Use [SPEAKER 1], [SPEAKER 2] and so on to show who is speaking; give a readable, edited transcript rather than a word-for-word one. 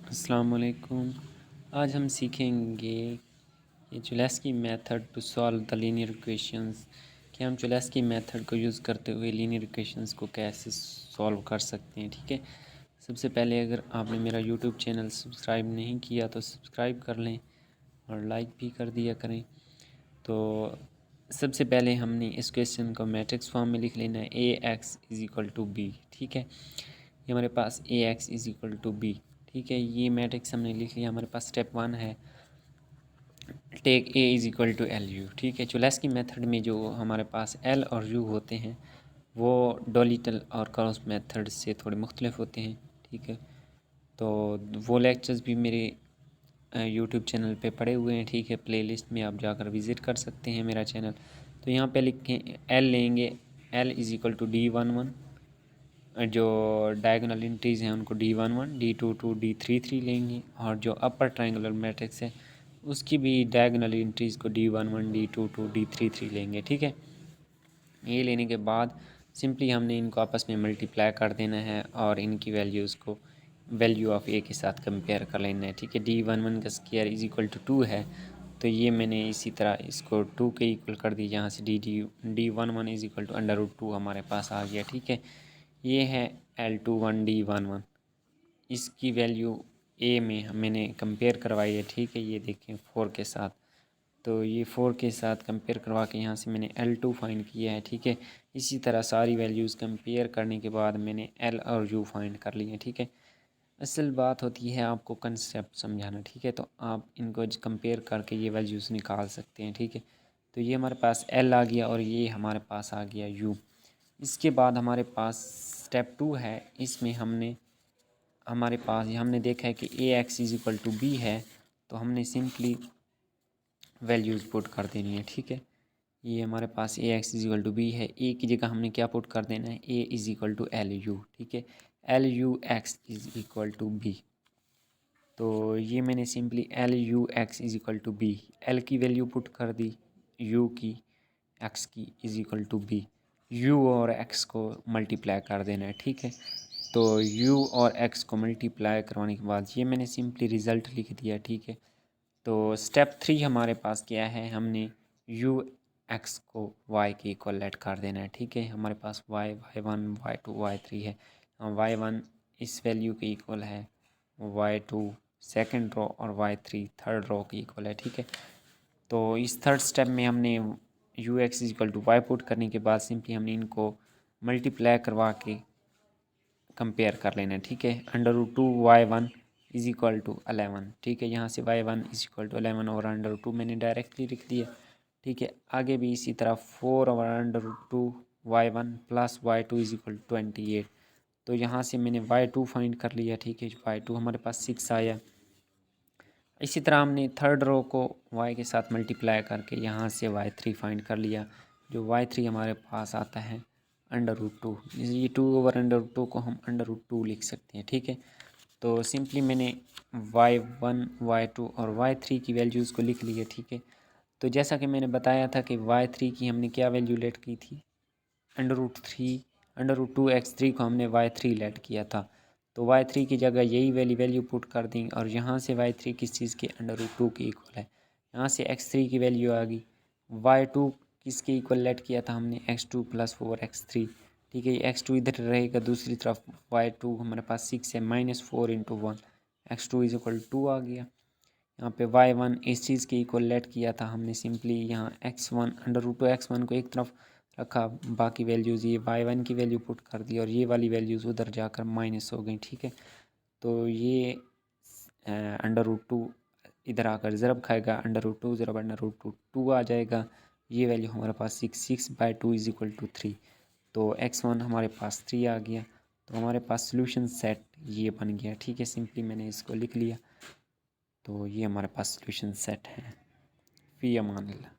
[SPEAKER 1] अस्सलाम वालेकुम। आज हम सीखेंगे ये Cholesky method to solve the linear equations कि हम चुलेस्की मेथड को यूज़ करते हुए लीनियर इक्वेशंस को कैसे सॉल्व कर सकते हैं। ठीक है, सबसे पहले अगर आपने मेरा यूट्यूब चैनल सब्सक्राइब नहीं किया तो सब्सक्राइब कर लें और लाइक भी कर दिया करें। तो सबसे पहले हमने इस क्वेश्चन को मैट्रिक्स फॉर्म में लिख लेना है, A X is equal to B. ठीक है, ये हमारे पास A X is equal to B. ठीक है, ये मैट्रिक्स हमने लिख लिया। हमारे पास स्टेप 1 है, take A is equal to L U. ठीक है, चुलेस्की मेथड में जो हमारे पास एल और यू होते हैं वो डोलिटल और क्रॉस मेथड से थोड़े मुख्तलिफ होते हैं। ठीक है, तो वो लेक्चर्स भी मेरे यूट्यूब चैनल पे पड़े हुए हैं। ठीक है, प्लेलिस्ट में आप जाकर विज़िट कर सकते हैं मेरा चैनल। तो यहाँ पे लिखें एल लेंगे, L is equal to D11, जो डायगोनल एंट्रीज़ हैं उनको D11, D22, D33 लेंगे, और जो अपर ट्रायंगुलर मैट्रिक्स है उसकी भी डायगोनल एंट्रीज़ को D11, D22, D33 लेंगे। ठीक है, ये लेने के बाद सिंपली हमने इनको आपस में मल्टीप्लाई कर देना है और इनकी वैल्यूज़ को वैल्यू ऑफ ए के साथ कंपेयर कर लेना है। ठीक है, D11 का स्क्वायर इज़ इक्वल टू 2 है, तो ये मैंने इसी तरह इसको 2 के इक्वल कर दी, यहाँ से D11 इज़ इक्वल टू √2 हमारे पास आ गया। ठीक है, ये है L21 D11, इसकी वैल्यू ए में मैंने कंपेयर करवाई है। ठीक है, ये देखें 4 के साथ, तो ये 4 के साथ कंपेयर करवा के यहाँ से मैंने L2 फाइंड किया है। ठीक है, इसी तरह सारी वैल्यूज़ कंपेयर करने के बाद मैंने L और U फाइंड कर लिए हैं। ठीक है, असल बात होती है आपको कंसेप्ट समझाना। ठीक है, तो आप इनको कंपेयर करके ये वैल्यूज़ निकाल सकते हैं। ठीक है, तो ये हमारे पास L आ गया और ये हमारे पास आ गया U। इसके बाद हमारे पास स्टेप 2 है, इसमें हमारे पास हमने देखा है कि A X is equal to B है, तो हमने सिंपली वैल्यूज़ पुट कर देनी है। ठीक है, ये हमारे पास A X is equal to B है, ए की जगह हमने क्या पुट कर देना है, A is equal to L U. ठीक है, L U X is equal to B, तो ये मैंने simply L U X is equal to B, L की वैल्यू पुट कर दी, यू की, एक्स की is equal to B, U और एक्स को मल्टीप्लाई कर देना है। ठीक है, तो u और x को मल्टीप्लाई करवाने के बाद ये मैंने सिंपली रिज़ल्ट लिख दिया। ठीक है, तो स्टेप 3 हमारे पास क्या है, हमने u x को y के इक्वल लेट कर देना है। ठीक है, हमारे पास y1, y2, y3 है। y1 इस वैल्यू के इक्वल है, y2 सेकंड रो और y3 थर्ड रो के इक्वल है। ठीक है, तो इस थर्ड स्टेप में हमने u x is equal to Y put करने के बाद सिंपली हमने इनको मल्टीप्लाई करवा के कंपेयर कर लेना है। ठीक है, √2y1 इज़ इक्वल टू 11। ठीक है, यहाँ से y1 इज़ इक्वल टू 11 और √2 मैंने डायरेक्टली लिख दिया। ठीक है, आगे भी इसी तरह 4 और √2y1 plus y2 is equal to 28, तो यहाँ से मैंने y2 फाइंड कर लिया। ठीक है, y2 हमारे पास 6 आया। इसी तरह हमने थर्ड रो को y के साथ मल्टीप्लाई करके यहाँ से y3 फाइंड कर लिया, जो y3 हमारे पास आता है √2। ये 2/√2 को हम √2 लिख सकते हैं। ठीक है, तो सिंपली मैंने y1, y2 और y3 की वैल्यूज़ को लिख लिया। ठीक है, तो जैसा कि मैंने बताया था कि y3 की हमने क्या वैल्यू लेट की थी, √3, √2x3 को हमने y3 लेट किया था, तो y3 की जगह यही वैल्यू पुट कर दी, और यहाँ से y3 किस चीज़ के √2 के इक्वल है, यहाँ से x3 की वैल्यू आ गई। y2 किसके इक्वल लेट किया था हमने, x2 + 4x3। ठीक है, ये x2 इधर रहेगा, दूसरी तरफ y2 हमारे पास 6 है, -4 × 1, x2 इज इक्वल 2 आ गया। यहाँ पे y1 इस चीज़ के इक्वल लेट किया था हमने, सिंपली यहाँ x1 √2x1 को एक तरफ रखा, बाकी वैल्यूज़ ये y1 की वैल्यू पुट कर दी और ये वाली वैल्यूज़ उधर जाकर माइनस हो गई। ठीक है, तो ये √2 इधर आकर ज़रब खाएगा, √2 ज़रब √2 2 आ जाएगा। ये वैल्यू हमारे पास 6/2 इज़ इक्वल टू 3, तो x1 हमारे पास 3 आ गया, तो हमारे पास सोल्यूशन सेट ये बन गया। ठीक है, सिंपली मैंने इसको लिख लिया, तो ये हमारे पास सोल्यूशन सेट है। फ़ी अमान अल्लाह।